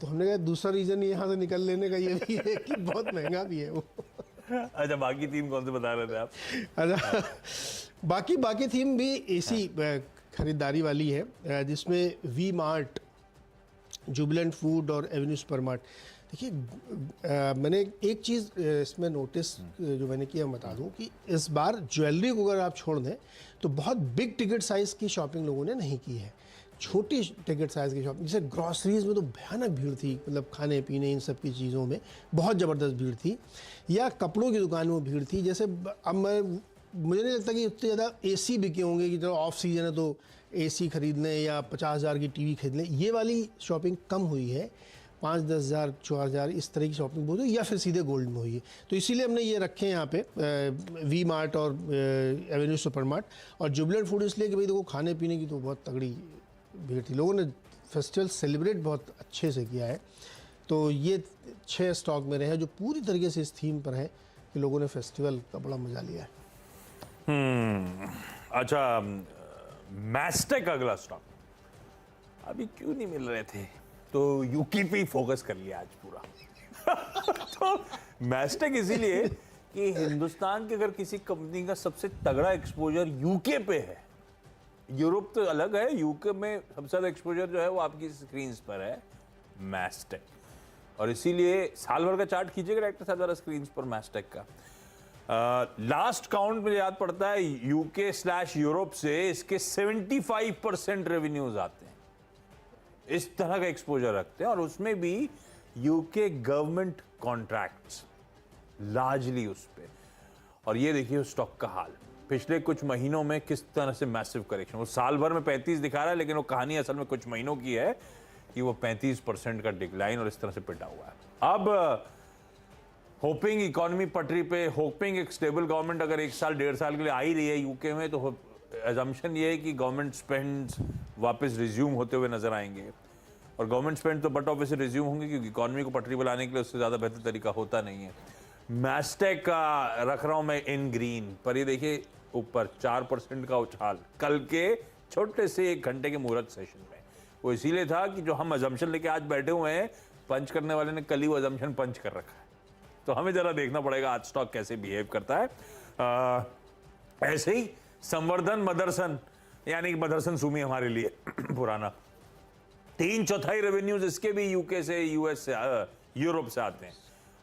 तो हमने कहा दूसरा रीजन यहाँ से निकल लेने का ये भी है कि बहुत महंगा भी है वो। अच्छा, बाकी थीम कौन से बता रहे थे आप? अच्छा, बाकी थीम भी एसी खरीदारी वाली है, जिसमें वी मार्ट, जुबिलेंट फूड और एवेन्यू सुपरमार्ट। देखिए, मैंने एक चीज़ इसमें नोटिस जो मैंने किया बता दूं कि इस बार ज्वेलरी को अगर आप छोड़ दें तो बहुत बिग टिकट साइज़ की शॉपिंग लोगों ने नहीं की है। छोटी टिकट साइज़ की शॉपिंग, जैसे ग्रॉसरीज में तो भयानक भीड़ थी, मतलब खाने पीने इन सब की चीज़ों में बहुत ज़बरदस्त भीड़ थी, या कपड़ों की दुकानों में भीड़ थी। जैसे अब मुझे नहीं लगता कि उतने ज़्यादा एसी बिके होंगे कि जो ऑफ सीजन है तो एसी खरीद लें या 50,000 की टीवी खरीद लें। ये वाली शॉपिंग कम हुई है, 5-10 हज़ार 4,000 इस तरह की शॉपिंग बहुत हुई, या फिर सीधे गोल्ड में हुई है। तो इसीलिए हमने ये रखे हैं यहाँ पे वी मार्ट और एवेन्यू सुपरमार्ट। और जुबिलेंट फूड इसलिए कि भाई देखो खाने पीने की तो बहुत तगड़ी भीड़ थी, लोगों ने फेस्टिवल सेलिब्रेट बहुत अच्छे से किया है। तो ये 6 स्टॉक में रहे हैं जो पूरी तरीके से इस थीम पर है कि लोगों ने फेस्टिवल का बड़ा मजा लिया है। अच्छा, मैस्टेक अगला स्टॉक अभी क्यों नहीं मिल रहे थे, तो यूके पे ही फोकस कर लिया आज पूरा। तो मैस्टेक इसीलिए कि हिंदुस्तान के अगर किसी कंपनी का सबसे तगड़ा एक्सपोजर यूके पे है, यूरोप तो अलग है, यूके में सबसे ज्यादा एक्सपोजर जो है वो आपकी स्क्रीन पर है, मैस्टेक। और इसीलिए साल भर का चार्ट खींचिएगा डायरेक्टर साहब जरा स्क्रीन पर मैस्टेक का। लास्ट काउंट मुझे याद पड़ता है यूके/यूरोप से इसके 75% रेवेन्यूज आते हैं, इस तरह का एक्सपोजर रखते हैं। और उसमें भी यूके गवर्नमेंट कॉन्ट्रैक्ट्स लार्जली उस पे। और ये देखिए उस स्टॉक का हाल पिछले कुछ महीनों में किस तरह से मैसिव करेक्शन। वो साल भर में 35 दिखा रहा है, लेकिन वो कहानी असल में कुछ महीनों की है कि वो 35% का डिक्लाइन और इस तरह से पिटा हुआ है। अब होपिंग इकोनॉमी पटरी पे, होपिंग एक स्टेबल गवर्नमेंट अगर 1 साल 1.5 साल के लिए आ ही रही है यूके में, तो अजम्पशन ये है कि गवर्नमेंट स्पेंड्स वापस रिज्यूम होते हुए नजर आएंगे। और गवर्नमेंट स्पेंड तो बट ऑब्वियसली रिज्यूम होंगे, क्योंकि इकोनॉमी को पटरी पर लाने के लिए उससे ज़्यादा बेहतर तरीका होता नहीं है। मैस्टेक का रख रहा हूँ मैं इन ग्रीन पर, ये देखिए ऊपर 4% का उछाल कल के छोटे से 1 घंटे के मुहूर्त सेशन में। वो इसीलिए था कि जो हम अजम्पशन लेके आज बैठे हुए हैं, पंच करने वाले ने कल ही वो अजम्पशन पंच कर रखा है। तो हमें जरा देखना पड़ेगा आज स्टॉक कैसे बिहेव करता है। ऐसे ही संवर्धन मदरसन, यानी कि मदरसन सुमी हमारे लिए पुराना, 3/4 रेवेन्यूज इसके भी यूके से, यूएस से, यूरोप से आते हैं।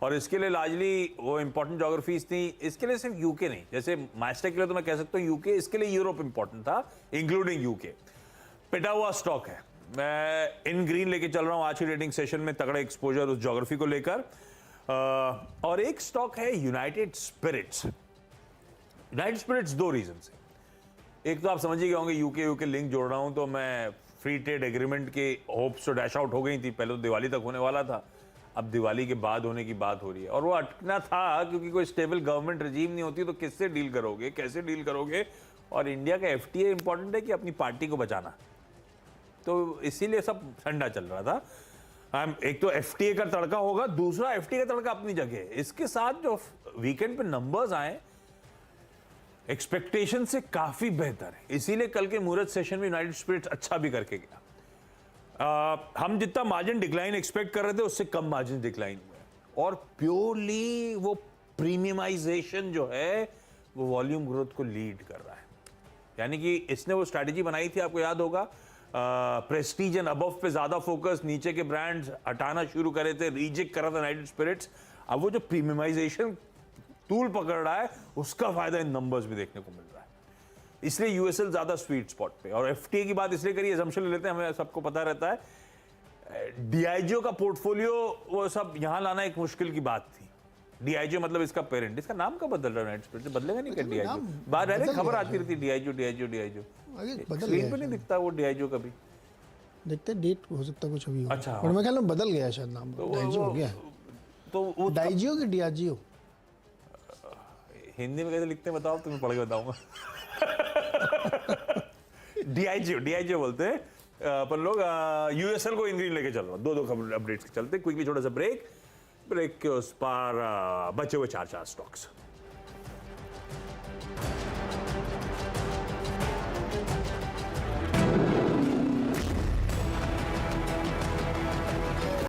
और इसके लिए लार्जली वो इंपॉर्टेंट ज्योग्राफीज थी। इसके लिए सिर्फ यूके नहीं, जैसे मैस्टेक के लिए तो मैं कह सकता हूँ यूके, इसके लिए यूरोप इंपॉर्टेंट था, इंक्लूडिंग यूके। पिटा हुआ स्टॉक है, मैं इन ग्रीन लेके चल रहा हूँ आज की रेटिंग सेशन में, तगड़ा एक्सपोजर उस ज्योग्राफी को लेकर। और एक स्टॉक है United Spirits. United Spirits 2 reason से। एक तो आप समझ ही गए होंगे, यूके लिंक जोड़ रहा हूं तो मैं फ्री ट्रेड एग्रीमेंट के होप्स तो डैश आउट हो गई थी। पहले तो दिवाली तक होने वाला था, अब दिवाली के बाद होने की बात हो रही है। और वो अटकना था क्योंकि कोई स्टेबल गवर्नमेंट रजीम नहीं होती, तो किससे डील करोगे, कैसे डील करोगे। और इंडिया का एफटीए इंपॉर्टेंट है कि अपनी पार्टी को बचाना, तो इसीलिए सब ठंडा चल रहा था। एक तो एफटीए का तड़का होगा, दूसरा एफटीए का तड़का अपनी जगह। इसके साथ जो वीकेंड पे नंबर्स आए एक्सपेक्टेशन से काफी बेहतर है, इसीलिए कल के मुहूर्त सेशन में यूनाइटेड स्पिरिट्स अच्छा भी करके गया। हम जितना मार्जिन डिक्लाइन एक्सपेक्ट कर रहे थे उससे कम मार्जिन डिक्लाइन हुए। और प्योरली वो प्रीमियमाइजेशन जो है वो वॉल्यूम ग्रोथ को लीड कर रहा है। यानी कि इसने वो स्ट्रैटेजी बनाई थी, आपको याद होगा, प्रेस्टीज एंड अबव पे ज्यादा फोकस, नीचे के ब्रांड्स हटाना शुरू करे थे, रिजेक्ट करा था यूनाइटेड स्पिरिट्स। अब वो जो प्रीमियमाइजेशन टूल पकड़ रहा है, उसका फायदा इन नंबर्स में देखने को मिल रहा है। इसलिए यूएसएल ज्यादा स्वीट स्पॉट पे। और एफटीए की बात इसलिए करिए, असम्पशन ले लेते हैं, हमें सबको पता रहता है डीआईजीओ का पोर्टफोलियो वो सब यहां लाना एक मुश्किल की बात थी। डीआईजीओ मतलब इसका पेरेंट, इसका नाम कब बदल रहा है, बदलेगा नहीं क्या डीआईजीओ? बाहर रहने खबर आती रहती डीआईजीओ स्क्रीन पे नहीं दिखता वो डीआईजीओ कभी देखते, डेट हो सकता कुछ अभी। अच्छा, और मैं ख्याल में बदल गया शायद नाम, डाइजियो हो गया। तो वो डाइजियो की डियाजियो हिंदी में कैसे लिखते हैं बताओ, तुम्हें पढ़ के बताऊंगा। डीआईजीओ बोलते हैं अपन लोग। यूएसएल को इन ग्रीन लेके चल रहा हूं, 2 खबर अपडेट्स के चलते। क्विकली छोटा सा ब्रेक के उस पार बचे हुए 4 स्टॉक्स।